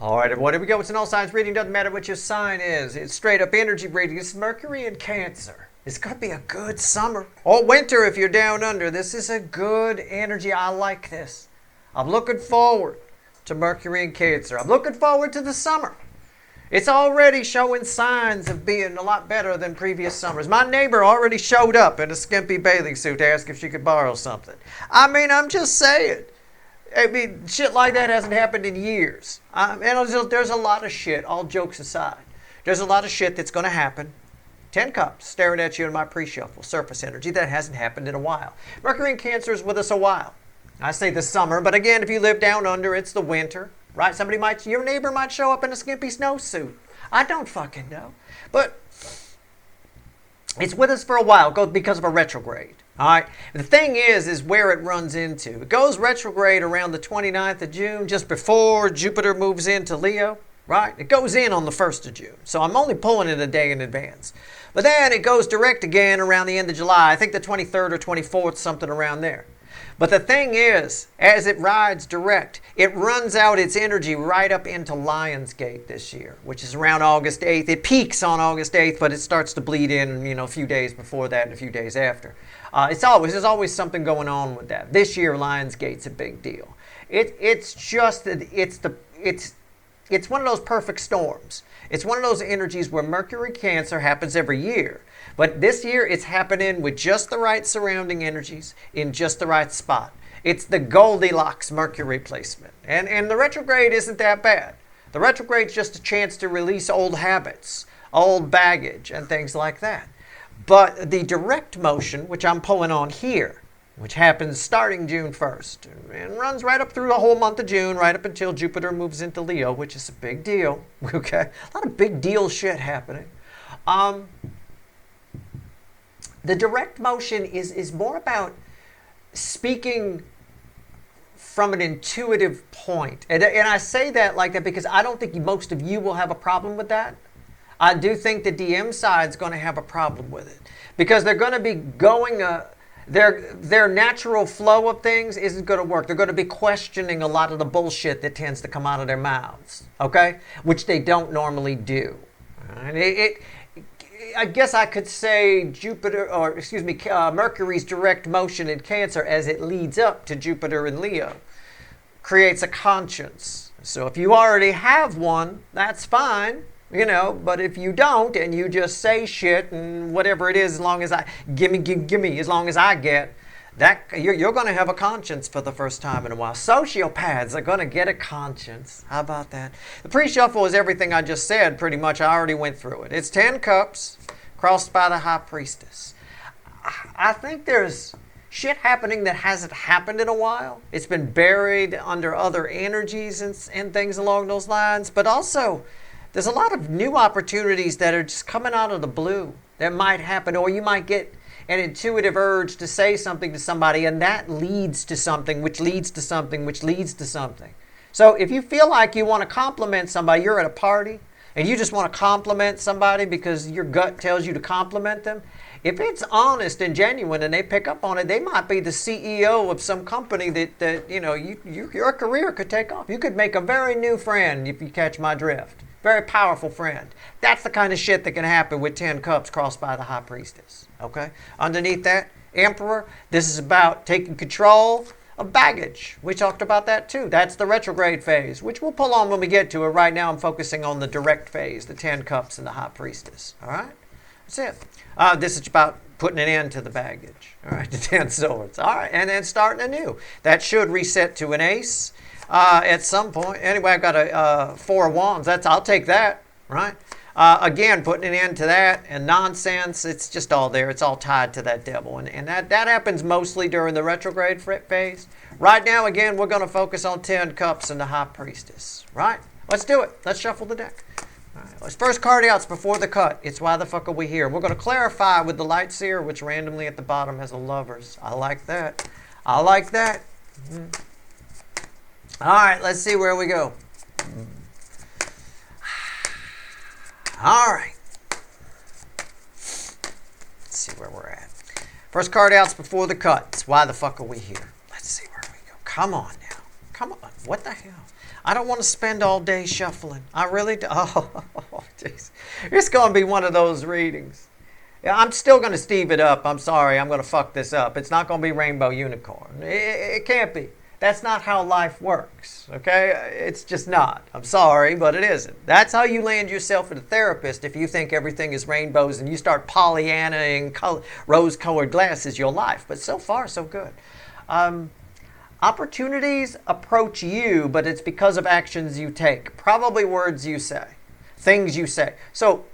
All right, everyone, here we go. It's an all signs reading. Doesn't matter what your sign is. It's straight up energy reading. It's Mercury and Cancer. It's going to be a good summer. Or winter if you're down under. This is a good energy. I like this. I'm looking forward to Mercury and Cancer. I'm looking forward to the summer. It's already showing signs of being a lot better than previous summers. My neighbor already showed up in a skimpy bathing suit to ask if she could borrow something. I mean, I'm just saying. I mean, shit like that hasn't happened in years. And there's a lot of shit, all jokes aside. There's a lot of shit that's going to happen. 10 cups staring at you in my pre-shuffle. Surface energy. That hasn't happened in a while. Mercury and Cancer is with us a while. I say the summer, but again, if you live down under, it's the winter. Right? Your neighbor might show up in a skimpy snowsuit. I don't fucking know. But it's with us for a while because of a retrograde. All right. The thing is where it runs into. It goes retrograde around the 29th of June, just before Jupiter moves into Leo. Right? It goes in on the 1st of June. So I'm only pulling it a day in advance. But then it goes direct again around the end of July. I think the 23rd or 24th, something around there. But the thing is, as it rides direct, it runs out its energy right up into Lionsgate this year, which is around August 8th. It peaks on August 8th, but it starts to bleed in, a few days before that and a few days after. There's always something going on with that. This year, Lionsgate's a big deal. It's one of those perfect storms. It's one of those energies where Mercury Cancer happens every year. But this year, it's happening with just the right surrounding energies in just the right spot. It's the Goldilocks Mercury placement. And the retrograde isn't that bad. The retrograde's just a chance to release old habits, old baggage, and things like that. But the direct motion, which I'm pulling on here, which happens starting June 1st and runs right up through the whole month of June, right up until Jupiter moves into Leo, which is a big deal. Okay? A lot of big deal shit happening. The direct motion is more about speaking from an intuitive point. And I say that like that because I don't think most of you will have a problem with that. I do think the DM side's going to have a problem with it. Because they're going to be going... Their natural flow of things isn't going to work. They're going to be questioning a lot of the bullshit that tends to come out of their mouths. Okay? Which they don't normally do. And I guess I could say Mercury's direct motion in Cancer as it leads up to Jupiter in Leo creates a conscience. So if you already have one, that's fine, but if you don't and you just say shit and whatever it is, as long as gimme, as long as I get, that you're going to have a conscience for the first time in a while. Sociopaths are going to get a conscience. How about that? The pre-shuffle is everything I just said, pretty much. I already went through it. It's 10 cups crossed by the High Priestess. I think there's shit happening that hasn't happened in a while. It's been buried under other energies and things along those lines. But also, there's a lot of new opportunities that are just coming out of the blue that might happen, or you might get an intuitive urge to say something to somebody, and that leads to something, which leads to something, which leads to something. So if you feel like you want to compliment somebody, you're at a party, and you just want to compliment somebody because your gut tells you to compliment them, if it's honest and genuine and they pick up on it, they might be the CEO of some company that your career could take off. You could make a very new friend if you catch my drift. Very powerful friend. That's the kind of shit that can happen with 10 cups crossed by the High Priestess. Okay? Underneath that, Emperor, this is about taking control of baggage. We talked about that too. That's the retrograde phase, which we'll pull on when we get to it. Right now I'm focusing on the direct phase, the 10 cups and the High Priestess. All right? That's it. This is about putting an end to the baggage. All right? The 10 swords. All right? And then starting anew. That should reset to an ace. At some point. Anyway, I've got a 4 of wands. I'll take that, right? Again, putting an end to that and nonsense. It's just all there. It's all tied to that devil. And that happens mostly during the retrograde phase. Right now, again, we're going to focus on 10 cups and the High Priestess, right? Let's do it. Let's shuffle the deck. All right, let's first card outs before the cut. It's why the fuck are we here? We're going to clarify with the Light Seer, which randomly at the bottom has a Lovers. I like that. I like that. Mm-hmm. All right, let's see where we go. All right. Let's see where we're at. First card out's before the cut. Why the fuck are we here? Let's see where we go. Come on now. come on. What the hell? I don't want to spend all day shuffling. I really do. Oh, jeez. It's going to be one of those readings. Yeah, I'm still going to Steve it up. I'm sorry. I'm going to fuck this up. It's not going to be Rainbow Unicorn. It can't be. That's not how life works, okay? It's just not. I'm sorry, but it isn't. That's how you land yourself at a therapist if you think everything is rainbows and you start Pollyanna-ing rose-colored glasses your life. But so far, so good. Opportunities approach you, but it's because of actions you take. Probably words you say, things you say. So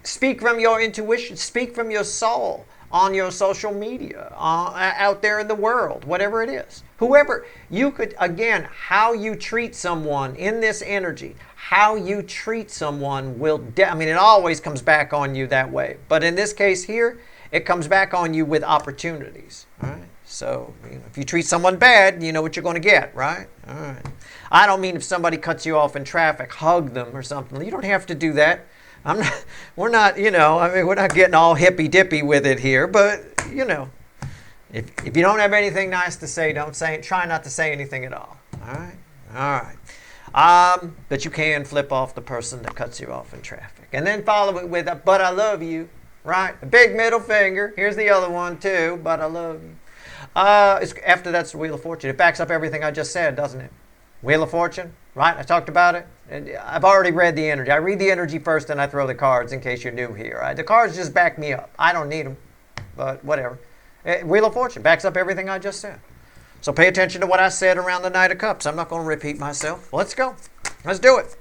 speak from your intuition, speak from your soul on your social media, out there in the world, whatever it is. Whoever, you could, again, how you treat someone in this energy, how you treat someone will, it always comes back on you that way. But in this case here, it comes back on you with opportunities. All right. So, if you treat someone bad, you know what you're going to get, right? All right. I don't mean if somebody cuts you off in traffic, hug them or something. You don't have to do that. We're not getting all hippy-dippy with it here, but, if you don't have anything nice to say, try not to say anything at all. All right? All right. But you can flip off the person that cuts you off in traffic. And then follow it with, but I love you, right? A big middle finger. Here's the other one, too, but I love you. After that's the Wheel of Fortune. It backs up everything I just said, doesn't it? Wheel of Fortune, right? I talked about it. And I've already read the energy. I read the energy first, and I throw the cards in case you're new here. The cards just back me up. I don't need them, but whatever. Wheel of Fortune backs up everything I just said. So pay attention to what I said around the Knight of Cups. I'm not going to repeat myself. Let's go. Let's do it.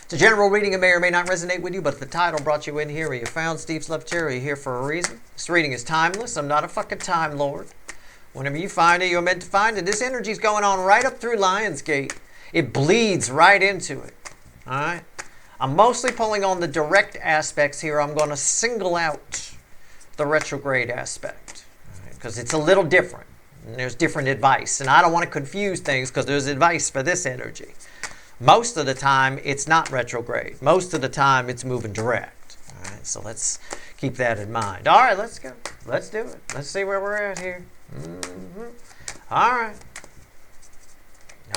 It's a general reading. It may or may not resonate with you, but if the title brought you in here or you found Steve's Love Chair, you're here for a reason. This reading is timeless. I'm not a fucking time lord. Whenever you find it, you're meant to find it. This energy's going on right up through Lionsgate. It bleeds right into it. All right? I'm mostly pulling on the direct aspects here. I'm going to single out the retrograde aspect because it's a little different. And there's different advice. And I don't want to confuse things because there's advice for this energy. Most of the time, it's not retrograde. Most of the time, it's moving direct. All right? So let's keep that in mind. All right, let's go. Let's do it. Let's see where we're at here. Mm-hmm. All right.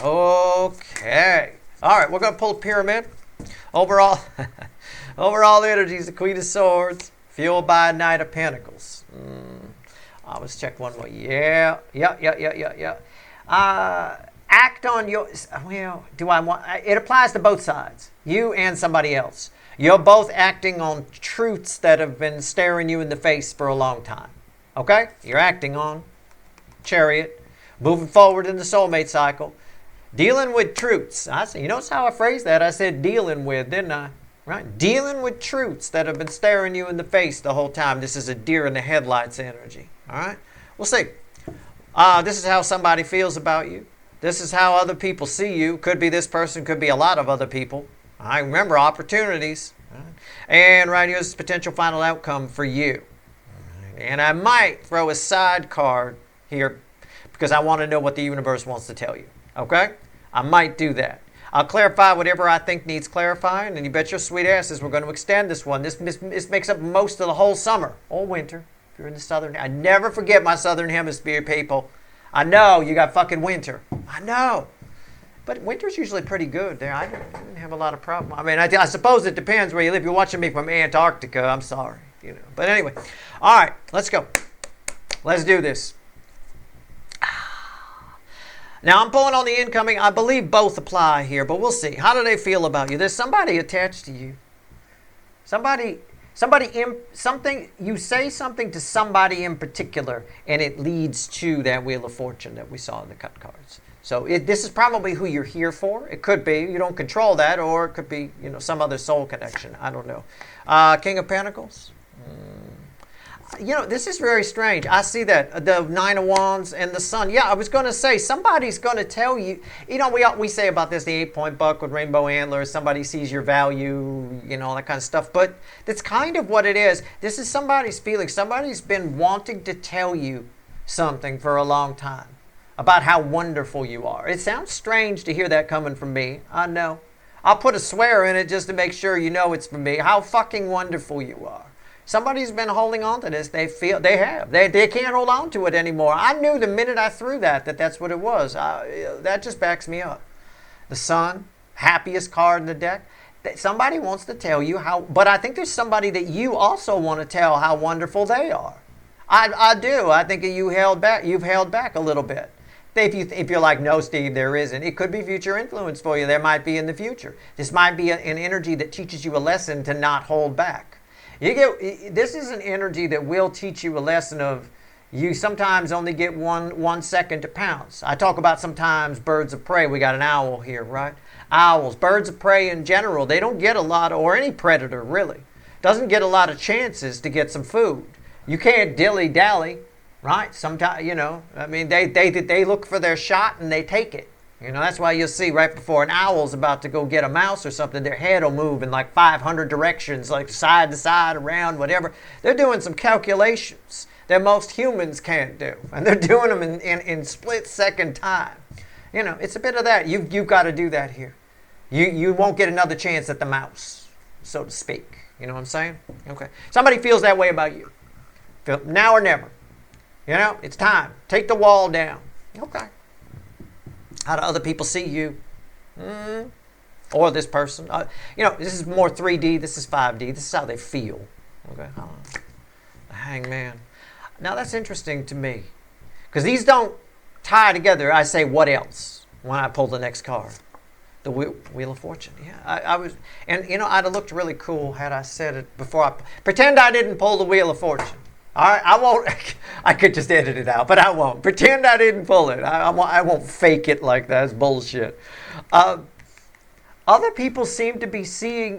Okay. All right, we're going to pull a pyramid. Overall energy is the Queen of Swords, fueled by a Knight of Pentacles. Let's check one more. Yeah. Act on your, it applies to both sides, you and somebody else. You're both acting on truths that have been staring you in the face for a long time. Okay? You're acting on Chariot, moving forward in the soulmate cycle. Dealing with truths. Notice how I phrased that? I said dealing with, didn't I? Right? Dealing with truths that have been staring you in the face the whole time. This is a deer in the headlights energy. All right? We'll see. This is how somebody feels about you. This is how other people see you. Could be this person, could be a lot of other people. I remember opportunities. Right? And right here's potential final outcome for you. Right? And I might throw a side card here because I want to know what the universe wants to tell you. Okay? I might do that. I'll clarify whatever I think needs clarifying, and you bet your sweet asses we're going to extend this one. This makes up most of the whole summer, or winter, if you're in the southern. I never forget my southern hemisphere people. I know you got fucking winter. I know. But winter's usually pretty good there. I didn't have a lot of problem. I suppose it depends where you live. You're watching me from Antarctica. I'm sorry. But anyway. All right, let's go. Let's do this. Now, I'm pulling on the incoming. I believe both apply here, but we'll see. How do they feel about you? There's somebody attached to you. You say something to somebody in particular, and it leads to that Wheel of Fortune that we saw in the cut cards. So this is probably who you're here for. It could be. You don't control that, or it could be, some other soul connection. I don't know. King of Pentacles. This is very strange. I see that, the Nine of Wands and the Sun. Yeah, I was going to say, somebody's going to tell you. We say about this, the 8-point buck with rainbow antlers. Somebody sees your value, all that kind of stuff. But that's kind of what it is. This is somebody's feeling. Somebody's been wanting to tell you something for a long time about how wonderful you are. It sounds strange to hear that coming from me. I know. I'll put a swear in it just to make sure you know it's from me. How fucking wonderful you are. Somebody's been holding on to this. They can't hold on to it anymore. I knew the minute I threw that's what it was. That just backs me up. The Sun, happiest card in the deck. Somebody wants to tell you how, but I think there's somebody that you also want to tell how wonderful they are. I do. I think you've held back a little bit. If you're like, no, Steve, there isn't. It could be future influence for you. There might be in the future. This might be an energy that teaches you a lesson to not hold back. This is an energy that will teach you a lesson of you sometimes only get one second to pounce. I talk about sometimes birds of prey. We got an owl here, right? Owls, birds of prey in general, they don't get a lot, or any predator really, doesn't get a lot of chances to get some food. You can't dilly-dally. Right? Sometimes, I mean, they look for their shot and they take it. That's why you'll see right before an owl's about to go get a mouse or something, their head will move in like 500 directions, like side to side, around, whatever. They're doing some calculations that most humans can't do. And they're doing them in split-second time. It's a bit of that. You've got to do that here. You won't get another chance at the mouse, so to speak. You know what I'm saying? Okay. Somebody feels that way about you. Now or never. It's time. Take the wall down. Okay. How do other people see you? Or this person? This is more 3D. This is 5D. This is how they feel. Okay. The Hangman. Now that's interesting to me, because these don't tie together. I say, what else when I pull the next card? The Wheel of Fortune. Yeah, I was, and I'd have looked really cool had I said it before. Pretend I didn't pull the Wheel of Fortune. All right, I won't. I could just edit it out, but I won't. Pretend I didn't pull it. I won't fake it like that. It's bullshit. Other people seem to be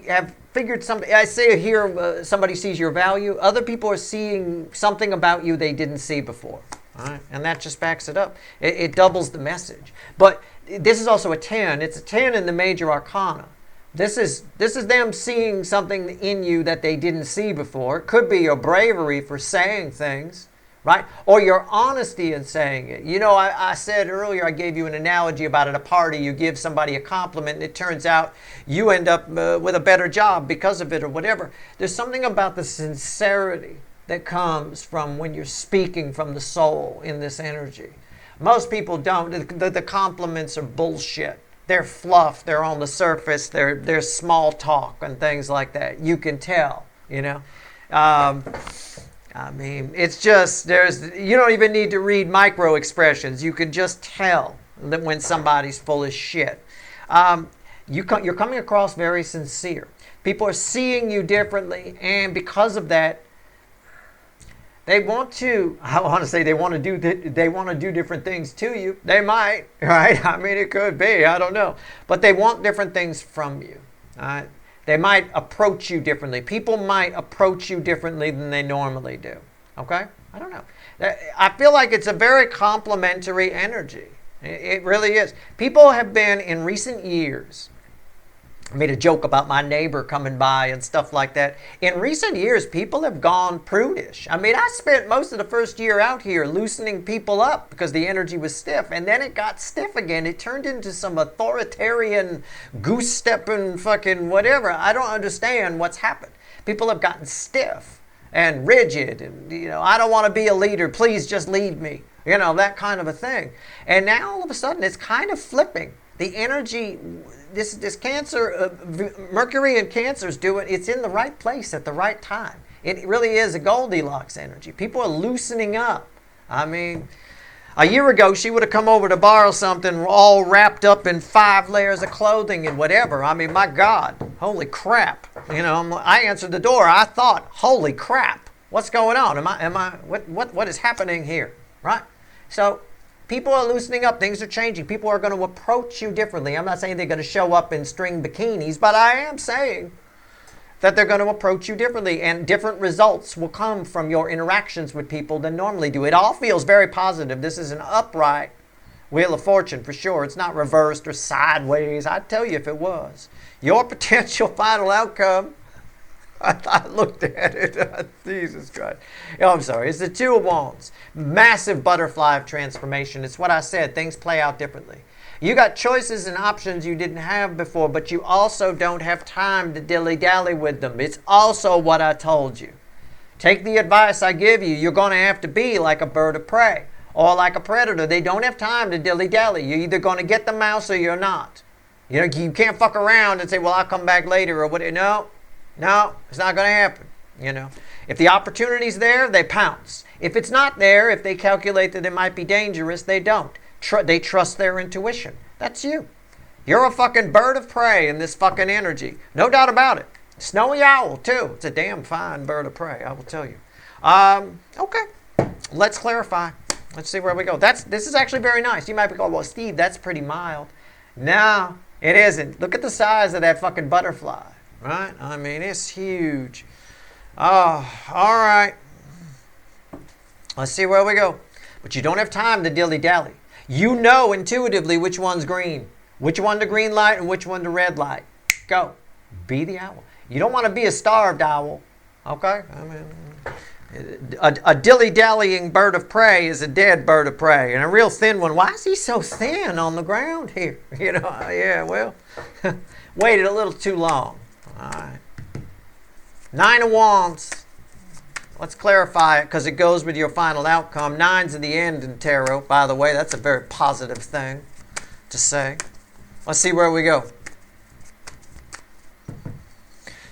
have figured something. I say here, somebody sees your value. Other people are seeing something about you they didn't see before. All right, and that just backs it up. It doubles the message. But this is also a 10. It's a 10 in the major arcana. This is them seeing something in you that they didn't see before. It could be your bravery for saying things, right? Or your honesty in saying it. I said earlier, I gave you an analogy about at a party, you give somebody a compliment and it turns out you end up with a better job because of it or whatever. There's something about the sincerity that comes from when you're speaking from the soul in this energy. Most people don't. The compliments are bullshit. They're fluff. They're on the surface. They're small talk and things like that. You can tell, I mean, it's just, you don't even need to read micro expressions. You can just tell that when somebody's full of shit. You're coming across very sincere. People are seeing you differently, and because of that, they want to do different things to you. They might, right? I mean, it could be. I don't know. But they want different things from you. All right? They might approach you differently. People might approach you differently than they normally do. Okay? I don't know. I feel like it's a very complementary energy. It really is. People have been, in recent years, I made a joke about my neighbor coming by and stuff like that. In recent years, people have gone prudish. I mean, I spent most of the first year out here loosening people up because the energy was stiff, and then it got stiff again. It turned into some authoritarian, goose-stepping fucking whatever. I don't understand what's happened. People have gotten stiff and rigid, and, I don't want to be a leader. Please just lead me. That kind of a thing. And now all of a sudden, it's kind of flipping. The energy, this Cancer, Mercury and Cancer's doing, it's in the right place at the right time. It really is a Goldilocks energy. People are loosening up. I mean, a year ago, she would have come over to borrow something all wrapped up in 5 layers of clothing and whatever. I mean, my God, holy crap. I answered the door. I thought, holy crap, what's going on? What is happening here, right? So, people are loosening up. Things are changing. People are going to approach you differently. I'm not saying they're going to show up in string bikinis, but I am saying that they're going to approach you differently, and different results will come from your interactions with people than normally do. It all feels very positive. This is an upright Wheel of Fortune for sure. It's not reversed or sideways. I'd tell you if it was. Your potential final outcome, I looked at it. Jesus Christ. Oh, I'm sorry. It's the 2 of Wands. Massive butterfly of transformation. It's what I said. Things play out differently. You got choices and options you didn't have before, but you also don't have time to dilly-dally with them. It's also what I told you. Take the advice I give you. You're going to have to be like a bird of prey or like a predator. They don't have time to dilly-dally. You're either going to get the mouse or you're not. You know, you can't fuck around and say, well, I'll come back later or whatever. No, it's not going to happen. You know, if the opportunity's there, they pounce. If it's not there, if they calculate that it might be dangerous, they don't. They trust their intuition. That's you. You're a fucking bird of prey in this fucking energy. No doubt about it. Snowy owl, too. It's a damn fine bird of prey, I will tell you. Okay. Let's clarify. Let's see where we go. This is actually very nice. You might be going, well, Steve, that's pretty mild. No, it isn't. Look at the size of that fucking butterfly, right? I mean, it's huge. Oh, all right. Let's see where we go. But you don't have time to dilly-dally. You know intuitively which one's green, which one the green light and which one the red light. Go. Be the owl. You don't want to be a starved owl, okay? I mean, a dilly-dallying bird of prey is a dead bird of prey. And a real thin one, why is he so thin on the ground here? You know, yeah, well, waited a little too long. All right. 9 of Wands. Let's clarify it because it goes with your final outcome. 9's in the end in tarot, by the way. That's a very positive thing to say. Let's see where we go.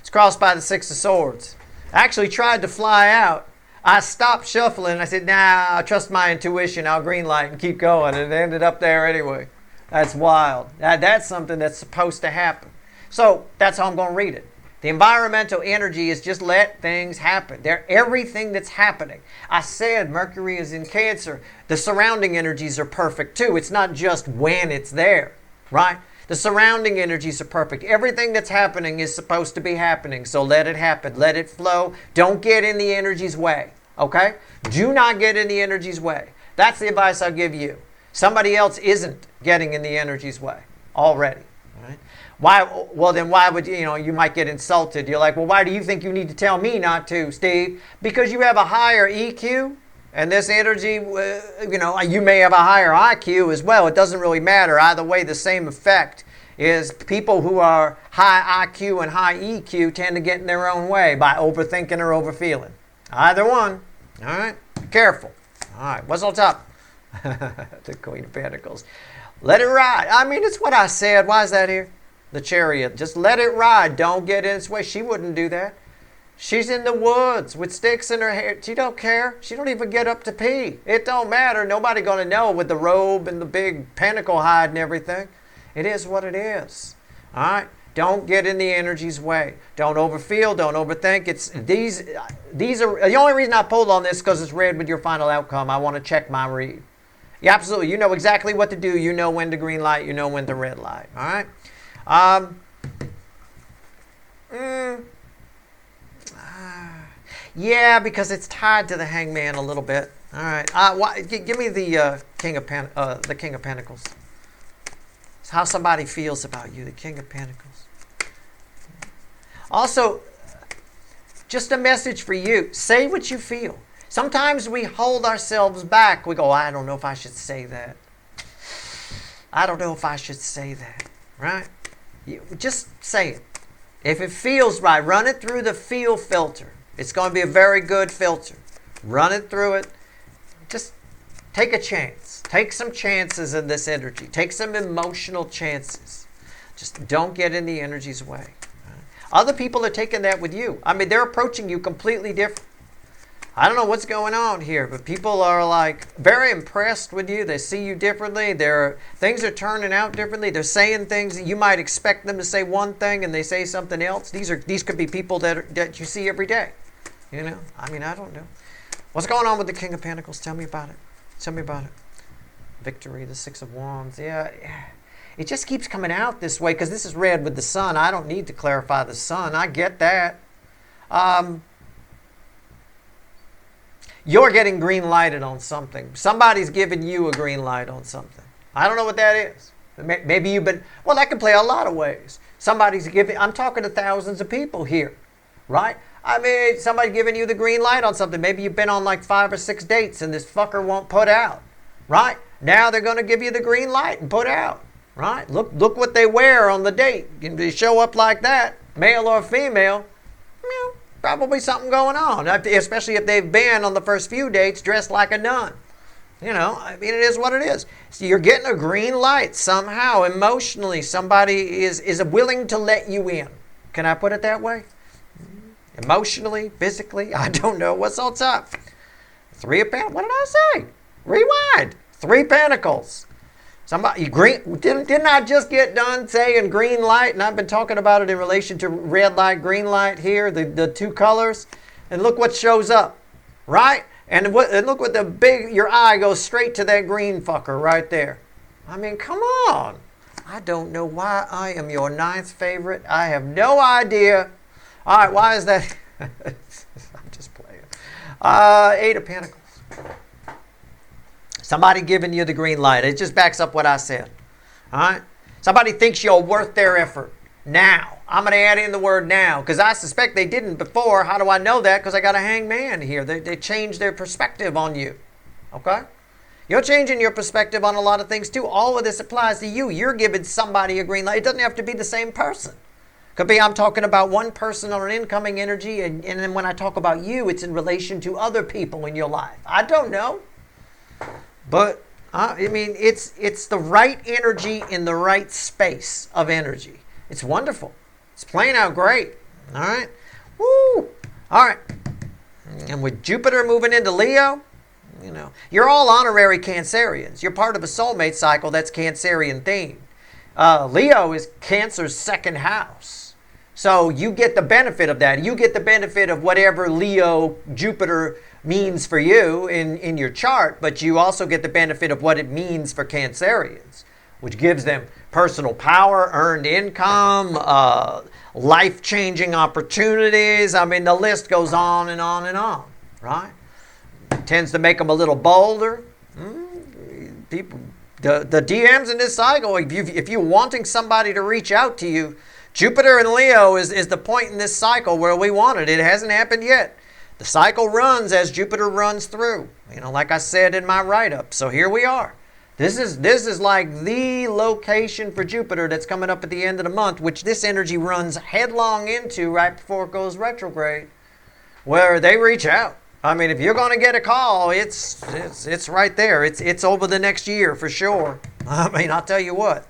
It's crossed by the 6 of Swords. I actually tried to fly out. I stopped shuffling. I said, nah, I trust my intuition. I'll green light and keep going. And it ended up there anyway. That's wild. That's something that's supposed to happen. So that's how I'm going to read it. The environmental energy is just let things happen. Everything that's happening. I said Mercury is in Cancer. The surrounding energies are perfect too. It's not just when it's there, right? The surrounding energies are perfect. Everything that's happening is supposed to be happening. So let it happen. Let it flow. Don't get in the energy's way, okay? Do not get in the energy's way. That's the advice I'll give you. Somebody else isn't getting in the energy's way already, right? Why? Well, then why would you might get insulted. You're like, well, why do you think you need to tell me not to, Steve? Because you have a higher EQ and this energy, you may have a higher IQ as well. It doesn't really matter. Either way, the same effect is people who are high IQ and high EQ tend to get in their own way by overthinking or overfeeling. Either one. All right? Be careful. All right. What's on top? The Queen of Pentacles. Let it ride. I mean, it's what I said. Why is that here? The Chariot. Just let it ride. Don't get in its way. She wouldn't do that. She's in the woods with sticks in her hair. She don't care. She don't even get up to pee. It don't matter. Nobody going to know with the robe and the big pentacle hide and everything. It is what it is. All right? Don't get in the energy's way. Don't overfeel. Don't overthink. These are the only reason I pulled on this because it's read with your final outcome. I want to check my read. Yeah, absolutely. You know exactly what to do. You know when to green light. You know when to red light. All right? Yeah, because it's tied to the Hangman a little bit. All right. Give me the King of Pentacles. It's how somebody feels about you, the King of Pentacles. Also, just a message for you. Say what you feel. Sometimes we hold ourselves back. We go, I don't know if I should say that. I don't know if I should say that. Right? Just say it. If it feels right, run it through the feel filter. It's going to be a very good filter. Run it through it. Just take a chance. Take some chances in this energy. Take some emotional chances. Just don't get in the energy's way. Other people are taking that with you. I mean, they're approaching you completely different. I don't know what's going on here, but people are like very impressed with you. They see you differently. Things are turning out differently. They're saying things that you might expect them to say one thing and they say something else. These could be people that you see every day. You know, I mean, I don't know. What's going on with the King of Pentacles? Tell me about it. Tell me about it. Victory, the 6 of Wands. Yeah. It just keeps coming out this way because this is read with the Sun. I don't need to clarify the Sun. I get that. You're getting green lighted on something. Somebody's giving you a green light on something. I don't know what that is. Maybe you've been, well, that can play a lot of ways. Somebody's giving, I'm talking to thousands of people here, right? I mean, somebody giving you the green light on something. Maybe you've been on like 5 or 6 dates and this fucker won't put out, right? Now they're going to give you the green light and put out, right? Look what they wear on the date. They show up like that, male or female. probably something going on, especially if they've been on the first few dates dressed like a nun. You know, I mean, it is what it is. So you're getting a green light somehow, emotionally. Somebody is willing to let you in. Can I put it that way? Emotionally, physically, I don't know. What's on top? 3 of Pentacles. What did I say? Rewind. 3 Pentacles. Somebody green. Didn't I just get done saying green light? And I've been talking about it in relation to red light, green light here, the 2 colors. And look what shows up, right? And look what your eye goes straight to that green fucker right there. I mean, come on. I don't know why I am your 9th favorite. I have no idea. All right, why is that? I'm just playing. 8 of Pentacles. Somebody giving you the green light. It just backs up what I said. All right? Somebody thinks you're worth their effort. Now. I'm going to add in the word now because I suspect they didn't before. How do I know that? Because I got a hangman here. They changed their perspective on you. Okay? You're changing your perspective on a lot of things too. All of this applies to you. You're giving somebody a green light. It doesn't have to be the same person. Could be I'm talking about one person on an incoming energy, and then when I talk about you, it's in relation to other people in your life. I don't know. But, I mean, it's the right energy in the right space of energy. It's wonderful. It's playing out great. All right? Woo! All right. And with Jupiter moving into Leo, you know, you're all honorary Cancerians. You're part of a soulmate cycle that's Cancerian themed. Leo is Cancer's 2nd house. So you get the benefit of that. You get the benefit of whatever Leo, Jupiter means for you in your chart, but you also get the benefit of what it means for Cancerians, which gives them personal power, earned income, life-changing opportunities. I mean, the list goes on and on and on, right? It tends to make them a little bolder. People, the DMs in this cycle, if you're wanting somebody to reach out to you, Jupiter and Leo is the point in this cycle where we want it. It hasn't happened yet. The cycle runs as Jupiter runs through, you know, like I said in my write-up. So here we are. This is like the location for Jupiter that's coming up at the end of the month, which this energy runs headlong into right before it goes retrograde, where they reach out. I mean, if you're going to get a call, it's right there. It's over the next year for sure. I mean, I'll tell you what.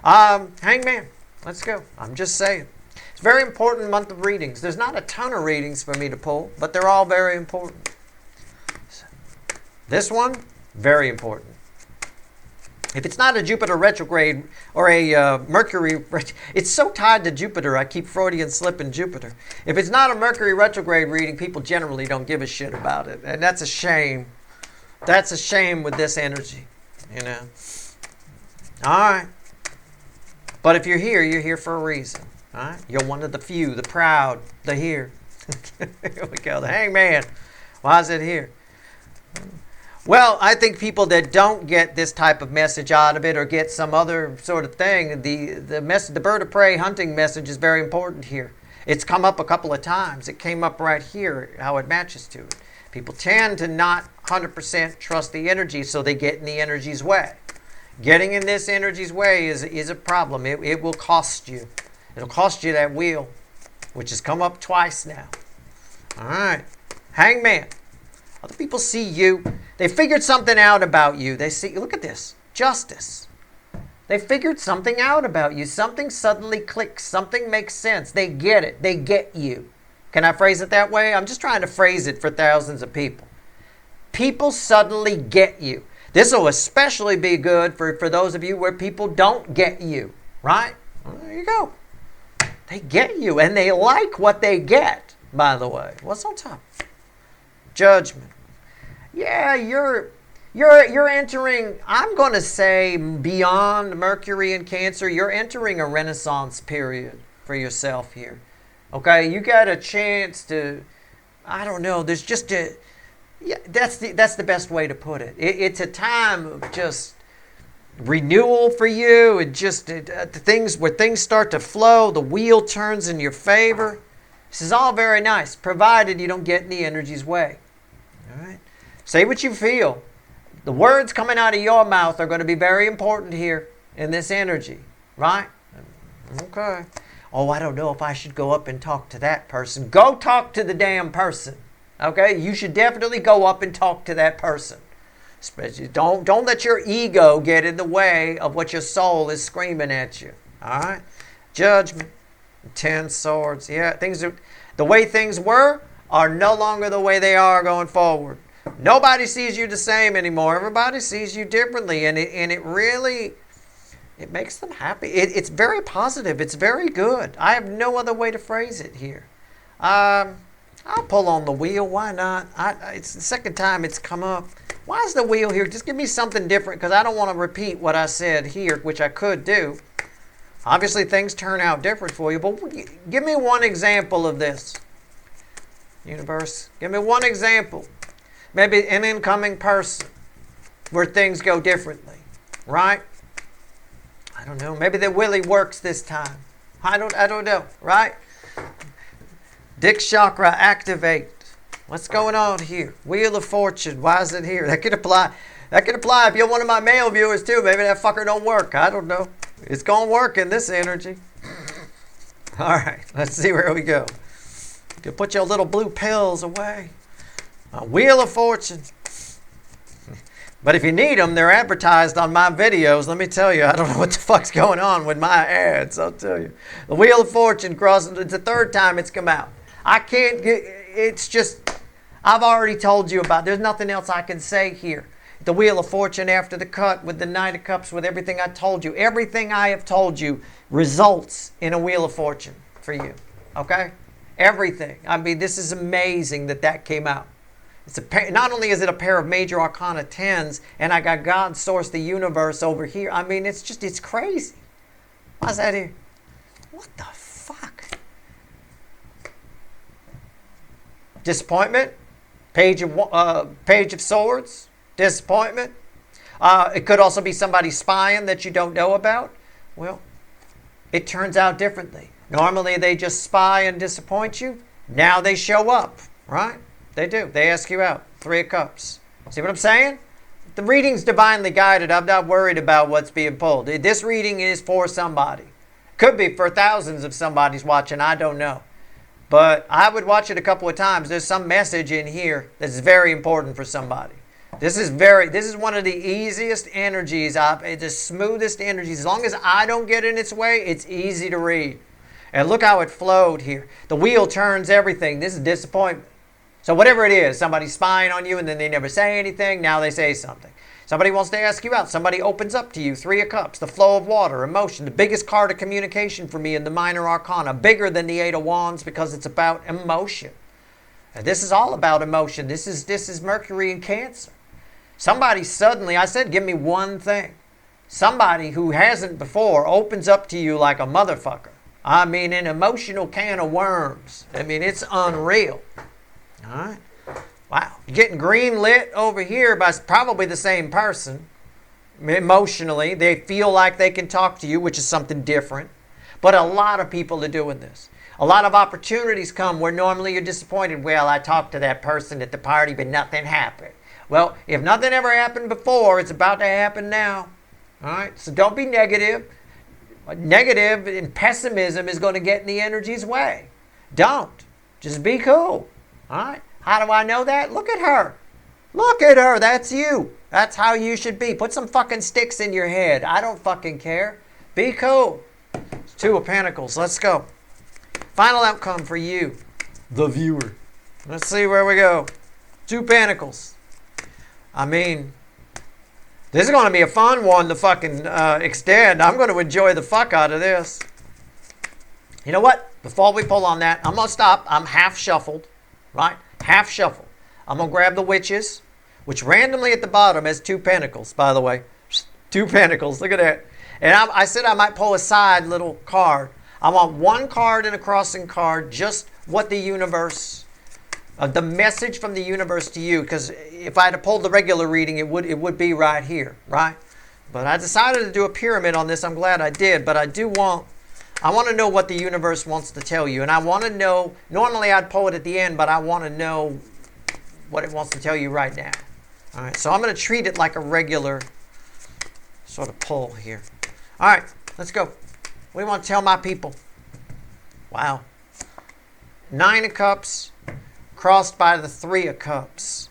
Hangman, let's go. I'm just saying. It's a very important month of readings. There's not a ton of readings for me to pull, but they're all very important. This one, very important. If it's not a Jupiter retrograde or a Mercury, it's so tied to Jupiter, I keep Freudian slipping Jupiter. If it's not a Mercury retrograde reading, people generally don't give a shit about it. And that's a shame. That's a shame with this energy, you know. All right. But if you're here for a reason. All right. You're one of the few, the proud, the here. Here we go. The hangman. Why is it here? Well, I think people that don't get this type of message out of it or get some other sort of thing, the bird of prey hunting message is very important here. It's come up a couple of times. It came up right here, how it matches to it. People tend to not 100% trust the energy, so they get in the energy's way. Getting in this energy's way is a problem. It will cost you. It'll cost you that wheel, which has come up twice now. All right. Hangman. Other people see you. They figured something out about you. They see, look at this. Justice. They figured something out about you. Something suddenly clicks. Something makes sense. They get it. They get you. Can I phrase it that way? I'm just trying to phrase it for thousands of people. People suddenly get you. This will especially be good for those of you where people don't get you. Right? Well, there you go. They get you. And they like what they get, by the way. What's on top? Judgment. Yeah, you're entering, I'm going to say, beyond Mercury and Cancer, you're entering a renaissance period for yourself here. Okay, you got a chance to, I don't know, there's just a, yeah, that's the best way to put it. It's a time of just renewal for you, and just things where things start to flow, the wheel turns in your favor. This is all very nice, provided you don't get in the energy's way. All right? Say what you feel. The words coming out of your mouth are going to be very important here in this energy. Right? Okay. oh, I don't know if I should go up and talk to that person. Go talk to the damn person. Okay? You should definitely go up and talk to that person. Especially, don't let your ego get in the way of what your soul is screaming at you. All right? Judgment. 10 swords. Yeah, the way things were are no longer the way they are going forward. Nobody sees you the same anymore. Everybody sees you differently, and it really, it makes them happy. It's very positive. It's very good. I have no other way to phrase it here. I'll pull on the wheel. Why not? It's the second time it's come up. Why is the wheel here? Just give me something different, because I don't want to repeat what I said here, which I could do. Obviously, things turn out different for you, but give me one example of this. Universe, give me one example. Maybe an incoming person where things go differently, right? I don't know. Maybe the Willie works this time. I don't know, right? Dick chakra activate. What's going on here? Wheel of Fortune. Why is it here? That could apply. That could apply if you're one of my male viewers too. Maybe that fucker don't work. I don't know. It's going to work in this energy. All right, let's see where we go. You can put your little blue pills away. A Wheel of Fortune. But if you need them, they're advertised on my videos. Let me tell you, I don't know what the fuck's going on with my ads. I'll tell you. The Wheel of Fortune crossing. It's the third time it's come out. I can't get, it's just, I've already told you about, there's nothing else I can say here. The Wheel of Fortune after the cut with the Knight of Cups, with everything I told you. Everything I have told you results in a Wheel of Fortune for you. Okay? Everything. I mean, this is amazing that came out. It's not only is it a pair of major arcana 10s, and I got God, source, the universe over here. I mean, it's crazy. Why's that here? What the fuck? Disappointment. Page of Swords. Disappointment. It could also be somebody spying that you don't know about. Well, it turns out differently. Normally they just spy and disappoint you. Now they show up, right? They do. They ask you out. 3 of Cups. See what I'm saying? The reading's divinely guided. I'm not worried about what's being pulled. This reading is for somebody. Could be for thousands of somebody's watching. I don't know. But I would watch it a couple of times. There's some message in here that's very important for somebody. This is one of the easiest energies, the smoothest energies. As long as I don't get in its way, it's easy to read. And look how it flowed here. The wheel turns everything. This is disappointment. So whatever it is, somebody's spying on you and then they never say anything, now they say something. Somebody wants to ask you out. Somebody opens up to you. 3 of Cups, the flow of water, emotion. The biggest card of communication for me in the minor arcana. Bigger than the 8 of Wands because it's about emotion. And this is all about emotion. This is Mercury in Cancer. Somebody suddenly, I said, give me one thing. Somebody who hasn't before opens up to you like a motherfucker. I mean, an emotional can of worms. I mean, it's unreal. All right. Wow. You're getting green lit over here by probably the same person. Emotionally, they feel like they can talk to you, which is something different. But a lot of people are doing this. A lot of opportunities come where normally you're disappointed. Well, I talked to that person at the party, but nothing happened. Well, if nothing ever happened before, it's about to happen now. All right? So don't be negative. Negative and pessimism is going to get in the energy's way. Don't. Just be cool. All right? How do I know that? Look at her. Look at her. That's you. That's how you should be. Put some fucking sticks in your head. I don't fucking care. Be cool. It's 2 of Pentacles. Let's go. Final outcome for you, the viewer. Let's see where we go. 2 Pentacles. I mean, this is going to be a fun one to fucking extend. I'm going to enjoy the fuck out of this. You know what? Before we pull on that, I'm going to stop. I'm half shuffled, right? Half shuffled. I'm going to grab the Witches, which randomly at the bottom has 2 Pentacles, by the way. 2 Pentacles. Look at that. And I said I might pull a side little card. I want 1 card and a crossing card, just what the universe, the message from the universe to you. Because if I had pulled the regular reading, it would be right here, right? But I decided to do a pyramid on this. I'm glad I did. But I want to know what the universe wants to tell you. And I want to know, normally I'd pull it at the end, but I want to know what it wants to tell you right now. All right, so I'm going to treat it like a regular sort of pull here. All right, let's go. What do you want to tell my people? Wow. 9 of Cups crossed by the 3 of Cups.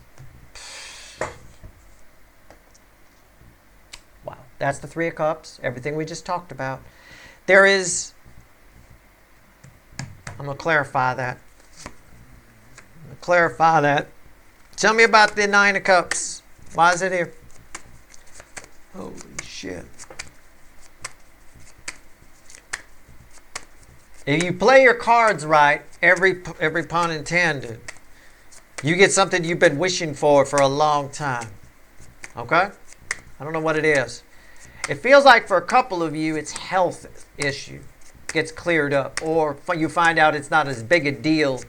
Wow. That's the 3 of Cups. Everything we just talked about. There is... I'm going to clarify that. Tell me about the 9 of Cups. Why is it here? Holy shit. If you play your cards right, every pun intended, you get something you've been wishing for a long time. Okay? I don't know what it is. It feels like for a couple of you, it's health issue gets cleared up, or you find out it's not as big a deal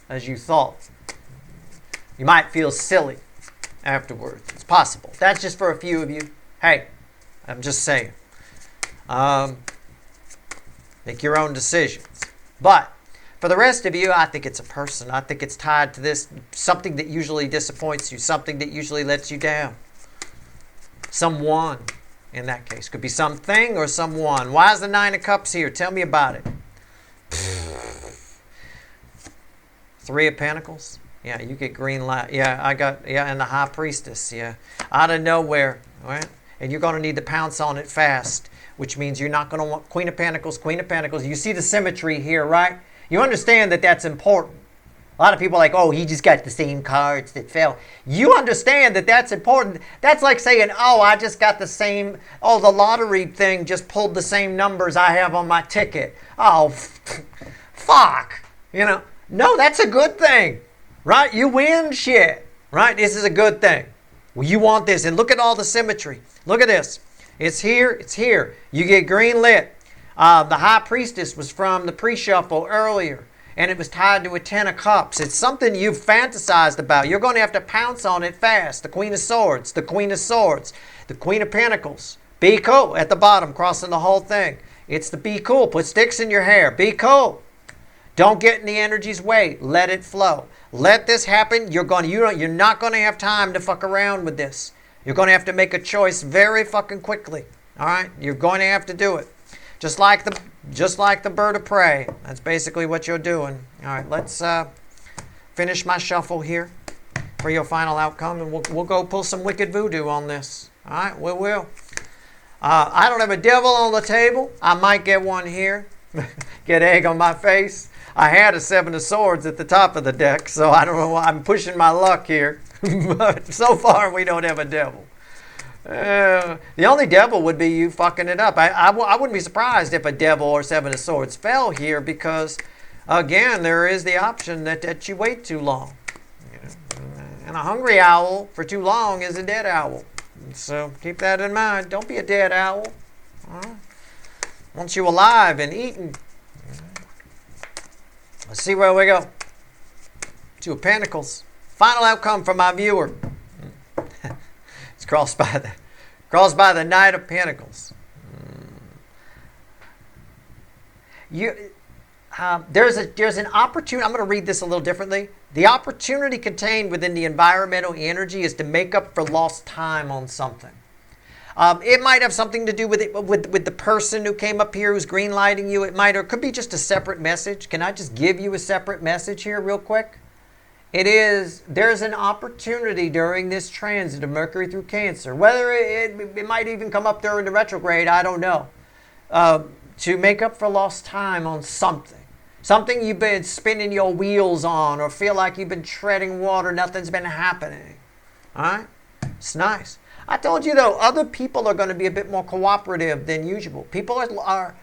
as you thought. You might feel silly afterwards. It's possible. That's just for a few of you. Hey, I'm just saying. Make your own decisions. But for the rest of you, I think it's a person. I think it's tied to this, something that usually disappoints you, something that usually lets you down. Someone, in that case. Could be something or someone. Why is the 9 of Cups here? Tell me about it. 3 of Pentacles. Yeah, you get green light. Yeah, and the High Priestess. Yeah, out of nowhere, right? And you're going to need to pounce on it fast, which means you're not going to want Queen of Pentacles, Queen of Pentacles. You see the symmetry here, right? You understand that that's important. A lot of people are like, oh, he just got the same cards that fell. You understand that that's important. That's like saying, oh, I just got the same, oh, the lottery thing just pulled the same numbers I have on my ticket. Oh, fuck. You know, no, that's a good thing, right? You win shit, right? This is a good thing. Well, you want this. And look at all the symmetry. Look at this. It's here. It's here. You get green lit. The High Priestess was from the pre-shuffle earlier, and it was tied to a 10 of Cups. It's something you've fantasized about. You're going to have to pounce on it fast. The Queen of Swords, the Queen of Swords, the Queen of Pentacles. Be cool at the bottom, crossing the whole thing. It's the be cool. Put sticks in your hair. Be cool. Don't get in the energy's way. Let it flow. Let this happen. You're not going to have time to fuck around with this. You're going to have to make a choice very fucking quickly. All right? You're going to have to do it. Just like the bird of prey. That's basically what you're doing. All right, let's finish my shuffle here for your final outcome, and we'll go pull some wicked voodoo on this. All right, we will. I don't have a devil on the table. I might get one here. Get egg on my face. I had a 7 of Swords at the top of the deck, so I don't know why I'm pushing my luck here. But so far, we don't have a devil. The only devil would be you fucking it up. I wouldn't be surprised if a devil or 7 of Swords fell here, because, again, there is the option that you wait too long. And a hungry owl for too long is a dead owl. So keep that in mind. Don't be a dead owl. Want you alive and eating. Let's see where we go. 2 of Pentacles. Final outcome for my viewer. It's crossed by the Knight of Pentacles. There's an opportunity. I'm going to read this a little differently. The opportunity contained within the environmental energy is to make up for lost time on something. It might have something to do with the person who came up here who's green lighting you. It could be just a separate message. Can I just give you a separate message here real quick? There's an opportunity during this transit of Mercury through Cancer, whether it might even come up during the retrograde, I don't know, to make up for lost time on something. Something you've been spinning your wheels on, or feel like you've been treading water, nothing's been happening. All right? It's nice. I told you, though, other people are going to be a bit more cooperative than usual. People are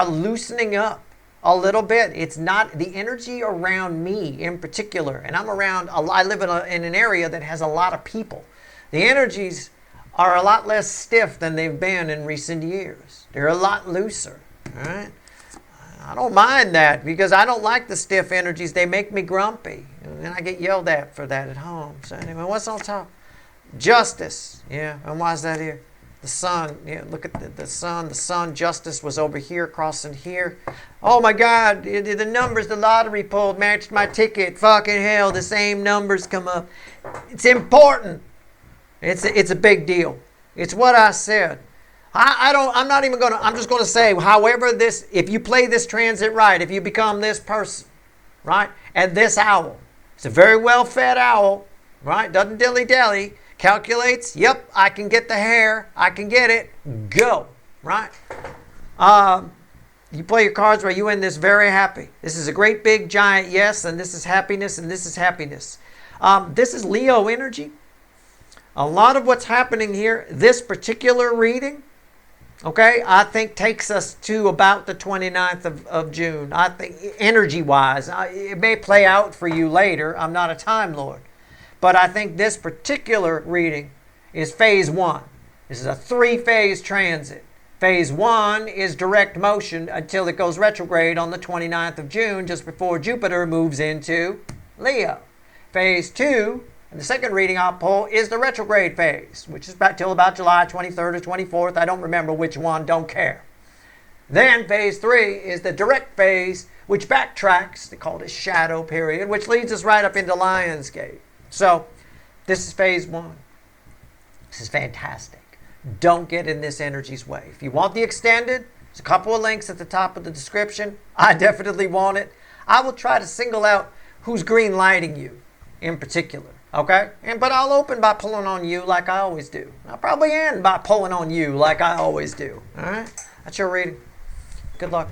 loosening up a little bit. It's not the energy around me in particular, and I live in an area that has a lot of people. The energies are a lot less stiff than they've been in recent years. They're a lot looser. All right? I don't mind that, because I don't like the stiff energies. They make me grumpy, and I get yelled at for that at home. So anyway, what's on top? Justice. Yeah, and why is that here? The sun. Yeah, look at the sun. The sun, justice, was over here, crossing here. Oh my God, the numbers the lottery pulled matched my ticket. Fucking hell, the same numbers come up. It's important. It's a big deal. It's what I said. I'm not even going to, I'm just going to say, however this, if you play this transit right, if you become this person, right, and this owl, it's a very well-fed owl, right, doesn't dilly-dally, calculates, yep, I can get the hair, I can get it, go, right? You play your cards right, you end this very happy. This is a great big giant yes, and this is happiness, and this is happiness. This is Leo energy. A lot of what's happening here, this particular reading, okay, I think takes us to about the 29th of June. I think energy-wise, it may play out for you later. I'm not a Time Lord. But I think this particular reading is phase 1. This is a 3-phase transit. Phase 1 is direct motion until it goes retrograde on the 29th of June, just before Jupiter moves into Leo. Phase 2, and the second reading I'll pull, is the retrograde phase, which is till about July 23rd or 24th. I don't remember which one, don't care. Then phase 3 is the direct phase, which backtracks, they call it a shadow period, which leads us right up into Lionsgate. So this is phase 1. This is fantastic. Don't get in this energy's way. If you want the extended, there's a couple of links at the top of the description. I definitely want it. I will try to single out who's green lighting you in particular. Okay? But I'll open by pulling on you like I always do. I'll probably end by pulling on you like I always do. All right? That's your reading. Good luck.